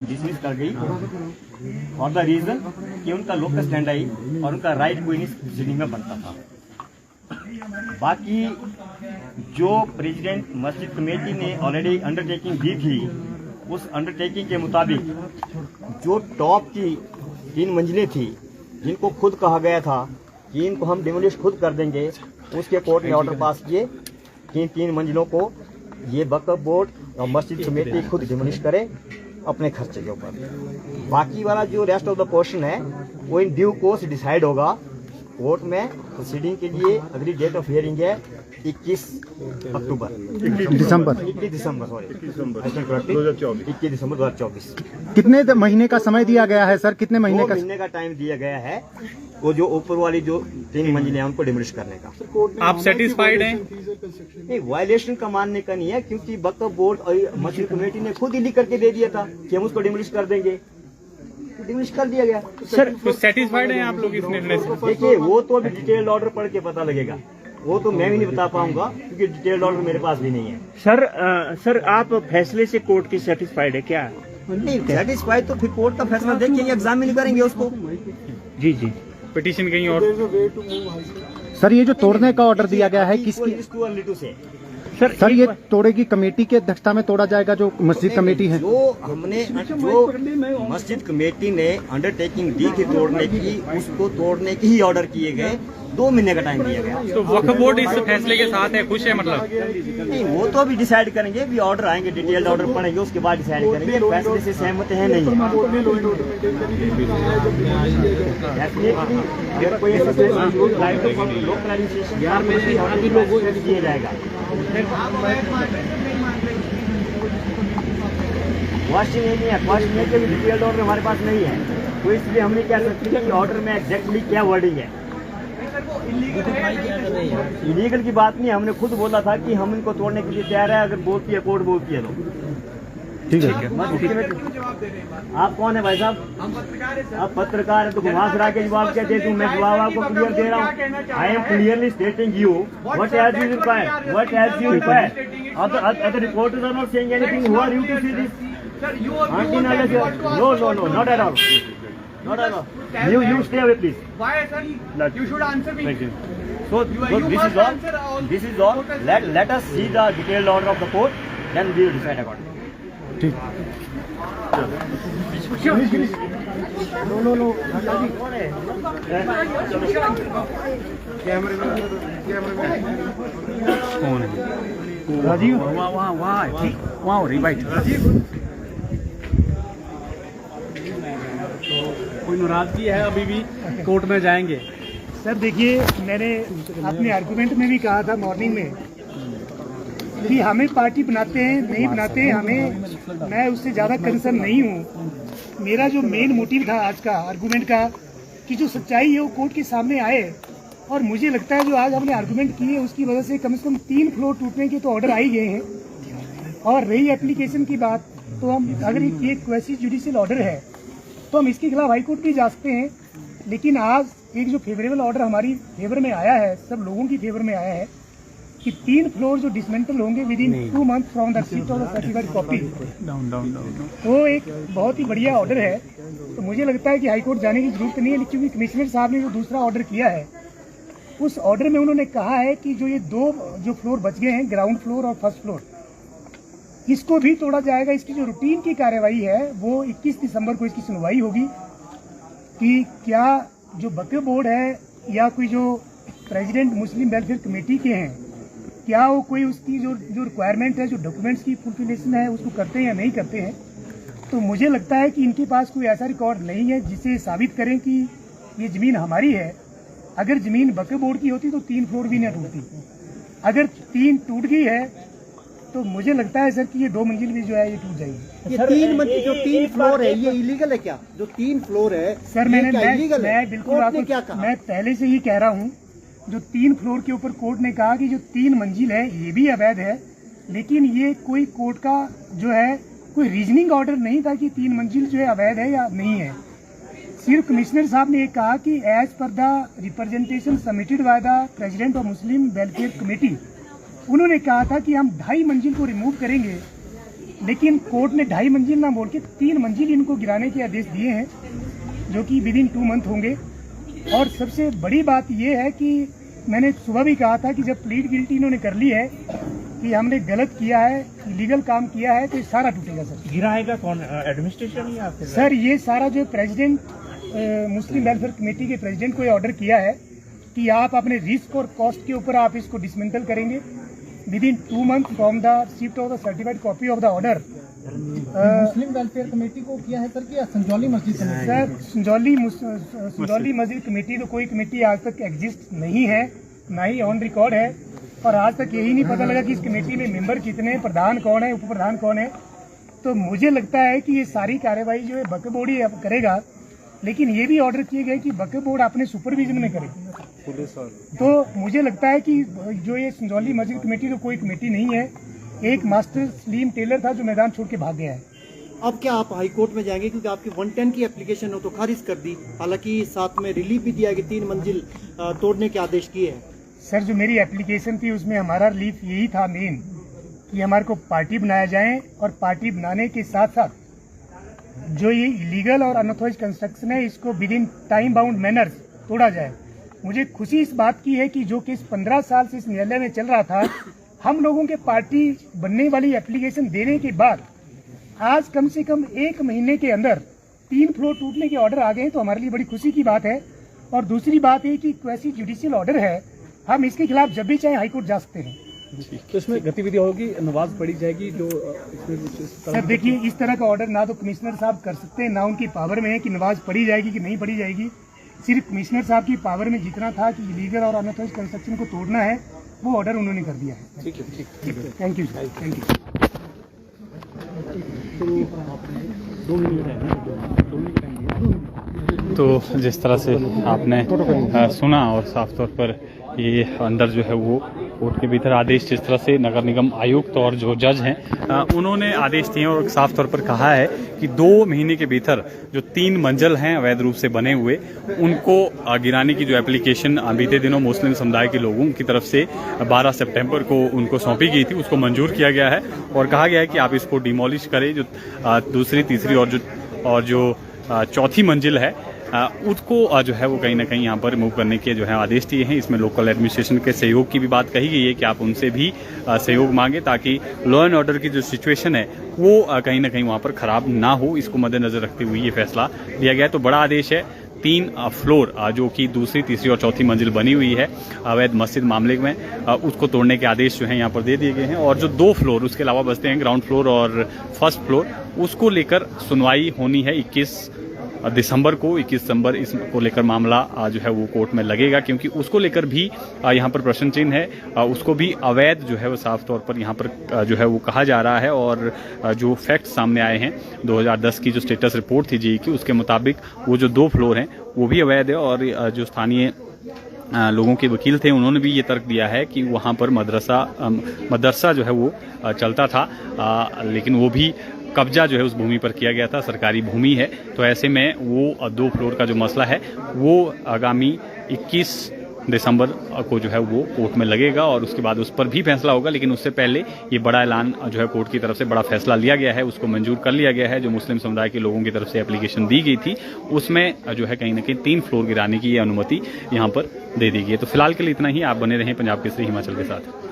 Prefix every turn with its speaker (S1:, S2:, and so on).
S1: Dismiss कर गई for the reason कि उनका लोकल स्टैंड आई और उनका राइट कोई नहीं प्रोसीडिंग में बनता था। बाकी जो प्रेसिडेंट मस्जिद कमेटी ने ऑलरेडी अंडरटेकिंग दी थी, उस अंडरटेकिंग के मुताबिक जो टॉप की 3 मंजिलें थी जिनको खुद कहा गया था कि इनको हम डिमोलिश खुद कर देंगे, उसके कोर्ट ने ऑर्डर पास किए कि 3 मंजिलों को ये वक्फ बोर्ड और मस्जिद कमेटी खुद डिमोलिश करे अपने खर्चे के ऊपर। बाकी वाला जो रेस्ट ऑफ द क्वेश्चन है वो इन ड्यू कोर्स डिसाइड होगा कोर्ट में। प्रोसीडिंग के लिए अगली डेट ऑफ हियरिंग है 21 दिसंबर 2024।
S2: कितने महीने का समय दिया गया है सर? कितने महीने
S1: का टाइम दिया गया है वो जो ऊपर वाली जो 3 मंजिलें हैं उनको डिमोलिश करने का।
S3: आप सेटिस्फाइड हैं?
S1: नहीं, वायलेशन का मानने का नहीं है, क्योंकि वक्फ बोर्ड और मस्जिद कमेटी ने खुद ही लिख करके दे दिया था कि हम उसको डिमोलिश कर देंगे, तो डिमोलिश कर दिया गया।
S3: सर तो सेटिस्फाइड हैं आप लोग इस निर्णय से?
S1: देखिए वो तो अभी डिटेल्ड ऑर्डर पढ़ के पता लगेगा, वो तो मैं भी नहीं बता पाऊंगा क्योंकि डिटेल्ड ऑर्डर मेरे पास भी नहीं है।
S4: सर आप फैसले से कोर्ट की सेटिस्फाइड है क्या?
S1: नहीं सेटिस्फाइड तो फिर कोर्ट का फैसला देखेंगे, एग्जामिन करेंगे उसको।
S4: जी
S3: पिटीशन कहीं और।
S2: सर ये जो तोड़ने का ऑर्डर दिया गया है किसकी? सर ये तोड़ेगी कमेटी के अध्यक्षता में तोड़ा जाएगा जो मस्जिद कमेटी है?
S1: जो मस्जिद कमेटी ने अंडरटेकिंग दी थी तोड़ने की, उसको तोड़ने के ही ऑर्डर किए गए। 2 महीने का टाइम दिया गया।
S3: तो वक्फ बोर्ड इस फैसले के साथ है, खुश है मतलब?
S1: नहीं, वो तो अभी डिसाइड करेंगे, भी ऑर्डर आएंगे, डिटेल्ड ऑर्डर पढ़ेंगे, उसके बाद डिसाइड करेंगे। फैसले से सहमत है नहीं अगर कोई दिया जाएगा। क्वेश्चन ये नहीं है, क्वेश्चन है कि डिटेल्ड ऑर्डर हमारे पास नहीं है, तो इसलिए हम नहीं कह सकते कि ऑर्डर में एग्जैक्टली क्या वर्डिंग है। इलीगल की बात नहीं, हमने खुद बोला था कि हम इनको तोड़ने के लिए तैयार है, अगर बोलती है कोर्ट बोलती है तो
S2: ठीक है।
S1: आप कौन है भाई साहब? आप पत्रकार है तो घुमा फिरा के जवाब क्या दे दूं? मैं जवाब आपको क्लियर दे रहा हूँ। I am clearly stating you what has you required, what has you required. Other reporters are not saying anything. Who are you to see this? No, not at all. Not at all. You stay away, please.
S5: Why, sir? You should answer me.
S1: Thank you. So this is all. Let us see the detailed order of the court, then we will decide accordingly.
S2: ठीक।
S3: कौन है? राजीव वहाँ हो रही bite. कोई नाराजगी है अभी भी? कोर्ट में जाएंगे?
S5: सर देखिए, मैंने अपने आर्गुमेंट में भी कहा था मॉर्निंग में कि हमें पार्टी बनाते हैं नहीं बनाते हैं, मैं उससे ज़्यादा कंसर्न नहीं हूँ। मेरा जो मेन मोटिव था आज का आर्गुमेंट का कि जो सच्चाई है वो कोर्ट के सामने आए, और मुझे लगता है जो आज हमने आर्गुमेंट किए उसकी वजह से कम 3 फ्लोर टूटने के तो ऑर्डर आ ही गए हैं। और रही एप्लीकेशन की बात, तो हम अगर ये क्वेसी जुडिशियल ऑर्डर है तो हम इसके खिलाफ हाई कोर्ट भी जा सकते हैं। लेकिन आज एक जो फेवरेबल ऑर्डर हमारी फेवर में आया है, सब लोगों की फेवर में आया है कि 3 फ्लोर जो डिसमेंटल होंगे with in 2 month from the receipt of the certified copy. तो एक बहुत ही बढ़िया ऑर्डर है। तो मुझे लगता है कि हाई कोर्ट जाने की जरूरत नहीं है, क्योंकि कमिश्नर साहब ने जो दूसरा ऑर्डर किया है उस ऑर्डर में उन्होंने कहा है कि जो ये 2 जो फ्लोर बच गए हैं, ग्राउंड फ्लोर और फर्स्ट फ्लोर, इसको भी तोड़ा जाएगा। इसकी जो रूटीन की कार्यवाही है वो 21 दिसंबर को इसकी सुनवाई होगी कि क्या जो वक्फ बोर्ड है या कोई जो प्रेसिडेंट मुस्लिम वेलफेयर कमेटी के हैं, क्या वो कोई उसकी जो रिक्वायरमेंट है, जो डॉक्यूमेंट्स की फुलफिलेशन है, उसको करते हैं या नहीं करते हैं। तो मुझे लगता है कि इनके पास कोई ऐसा रिकॉर्ड नहीं है जिसे साबित करें कि ये ज़मीन हमारी है। अगर ज़मीन वक्फ बोर्ड की होती तो 3 फ्लोर भी ना टूटती। अगर 3 टूट गई है तो मुझे लगता है सर कि ये 2 मंजिल भी जो है ये टूट जाएगी।
S6: ये 3 मंजिल जो 3 फ्लोर है ये इलीगल है क्या? जो 3 फ्लोर है
S5: सर, मैं बिल्कुल आपको
S6: क्या कहा?
S5: मैं पहले से ही कह रहा हूँ, जो 3 फ्लोर के ऊपर कोर्ट ने कहा कि जो 3 मंजिल है ये भी अवैध है, लेकिन ये कोई कोर्ट का जो है कोई रीजनिंग ऑर्डर नहीं था कि 3 मंजिल जो है अवैध है या नहीं है। सिर्फ कमिश्नर साहब ने ये कहा कि as per the representation submitted by the president of Muslim welfare committee, उन्होंने कहा था कि हम 2.5 मंजिल को रिमूव करेंगे लेकिन कोर्ट ने 2.5 मंजिल ना बोल के 3 मंजिल इनको गिराने के आदेश दिए हैं, जो कि विदिन 2 मंथ होंगे। और सबसे बड़ी बात यह है कि मैंने सुबह भी कहा था कि जब प्लीड गिल्टी इन्होंने कर ली है कि हमने गलत किया है, इलीगल काम किया है, तो ये सारा टूटेगा सर।
S4: गिराएगा कौन, एडमिनिस्ट्रेशन या फिर?
S5: सर ये सारा जो प्रेसिडेंट मुस्लिम वेलफेयर कमेटी के प्रेसिडेंट को ये ऑर्डर किया है कि आप अपने रिस्क और कॉस्ट के ऊपर आप इसको डिसमेंटल करेंगे within 2 month from the receipt of the certified copy of the order.
S6: Muslim welfare committee को किया है सर कि संजौली मस्जिद कमेटी?
S5: सर संजौली मस्जिद कमेटी तो कोई कमेटी आज तक एग्जिस्ट नहीं है, ना ही ऑन रिकॉर्ड है, और आज तक यही नहीं पता लगा कि इस कमेटी में मेंबर कितने हैं, प्रधान कौन है, उप प्रधान कौन है। तो मुझे लगता है कि ये सारी कार्रवाई जो है वक्फ बोर्ड ही करेगा, लेकिन ये भी ऑर्डर किए गए कि वक्फ बोर्ड अपने सुपरविजन में करे। तो मुझे लगता है कि जो ये संजौली मस्जिद कमेटी तो कोई कमेटी नहीं है, एक मास्टर सलीम टेलर था जो मैदान छोड़ के भाग गया है।
S6: अब क्या आप हाई कोर्ट में जाएंगे, क्योंकि आपकी 110 की एप्लीकेशन हो तो खारिज कर दी, हालांकि साथ में रिलीफ भी दिया कि 3 मंजिल तोड़ने के आदेश किए हैं?
S5: सर जो मेरी एप्लीकेशन थी उसमें हमारा रिलीफ यही था मेन कि हमारे को पार्टी बनाया जाए, और पार्टी बनाने के साथ साथ जो ये इलीगल और अनऑथराइज कंस्ट्रक्शन है इसको with in time bound manners तोड़ा जाए। मुझे खुशी इस बात की है कि जो केस 15 साल से इस न्यायालय में चल रहा था, हम लोगों के पार्टी बनने वाली एप्लीकेशन देने के बाद आज कम से कम 1 महीने के अंदर 3 फ्लोर टूटने के ऑर्डर आ गए हैं, तो हमारे लिए बड़ी खुशी की बात है। और दूसरी बात है कि क्वेसी जुडिशियल ऑर्डर है, हम इसके खिलाफ जब भी चाहे हाईकोर्ट जा सकते हैं।
S3: तो इसमें गतिविधि होगी, नमाज पढ़ी जाएगी जो
S5: सर देखिए, इस तरह का ऑर्डर ना तो कमिश्नर साहब कर सकते हैं, ना उनकी पावर में है कि नमाज पढ़ी जाएगी कि नहीं पढ़ी जाएगी। सिर्फ कमिश्नर साहब की पावर में जितना था कि इलीगल और अनऑथराइज्ड कंस्ट्रक्शन को तोड़ना है, वो ऑर्डर उन्होंने कर दिया है।
S3: ठीक है, ठीक है।
S5: Thank you sir, thank you.
S7: तो जिस तरह से आपने सुना, और साफ तौर पर ये अंदर जो है वो कोर्ट के भीतर आदेश, जिस तरह से नगर निगम आयुक्त और जो जज हैं उन्होंने आदेश दिए और साफ तौर पर कहा है कि 2 महीने के भीतर जो 3 मंजिल हैं अवैध रूप से बने हुए, उनको गिराने की जो एप्लीकेशन बीते दिनों मुस्लिम समुदाय के लोगों की तरफ से 12 सितंबर को उनको सौंपी गई थी, उसको मंजूर किया गया है और कहा गया है कि आप इसको डिमोलिश करें। जो दूसरी, तीसरी और जो चौथी मंजिल है उसको जो है वो कहीं ना कहीं यहाँ पर मूव करने के जो है आदेश दिए हैं। इसमें लोकल एडमिनिस्ट्रेशन के सहयोग की भी बात कही गई है कि आप उनसे भी सहयोग मांगे, ताकि लॉ एंड ऑर्डर की जो सिचुएशन है वो कहीं ना कहीं वहाँ पर खराब ना हो। इसको मद्देनजर रखते हुए ये फैसला लिया गया है। तो बड़ा आदेश है। 3 फ्लोर जो कि दूसरी, तीसरी और चौथी मंजिल बनी हुई है अवैध मस्जिद मामले में, उसको तोड़ने के आदेश जो हैं यहाँ पर दे दिए गए हैं। और जो 2 फ्लोर उसके अलावा बचते हैं, ग्राउंड फ्लोर और फर्स्ट फ्लोर, उसको लेकर सुनवाई होनी है 21 दिसंबर को। 21 दिसंबर इसको लेकर मामला जो है वो कोर्ट में लगेगा, क्योंकि उसको लेकर भी यहाँ पर प्रश्न चिन्ह है। उसको भी अवैध जो है वो साफ तौर पर यहाँ पर जो है वो कहा जा रहा है। और जो फैक्ट सामने आए हैं 2010 की जो स्टेटस रिपोर्ट थी जेई की, उसके मुताबिक वो जो 2 फ्लोर हैं वो भी अवैध है। और जो स्थानीय लोगों के वकील थे उन्होंने भी ये तर्क दिया है कि वहाँ पर मदरसा जो है वो चलता था, लेकिन वो भी कब्जा जो है उस भूमि पर किया गया था, सरकारी भूमि है। तो ऐसे में वो 2 फ्लोर का जो मसला है वो आगामी 21 दिसंबर को जो है वो कोर्ट में लगेगा और उसके बाद उस पर भी फैसला होगा। लेकिन उससे पहले ये बड़ा ऐलान जो है कोर्ट की तरफ से बड़ा फैसला लिया गया है, उसको मंजूर कर लिया गया है। जो मुस्लिम समुदाय के लोगों की तरफ से एप्लीकेशन दी गई थी उसमें जो है कहीं ना कहीं 3 फ्लोर गिराने की ये अनुमति यहाँ पर दे दी गई है। तो फिलहाल के लिए इतना ही। आप बने रहें पंजाब केसरी हिमाचल के साथ।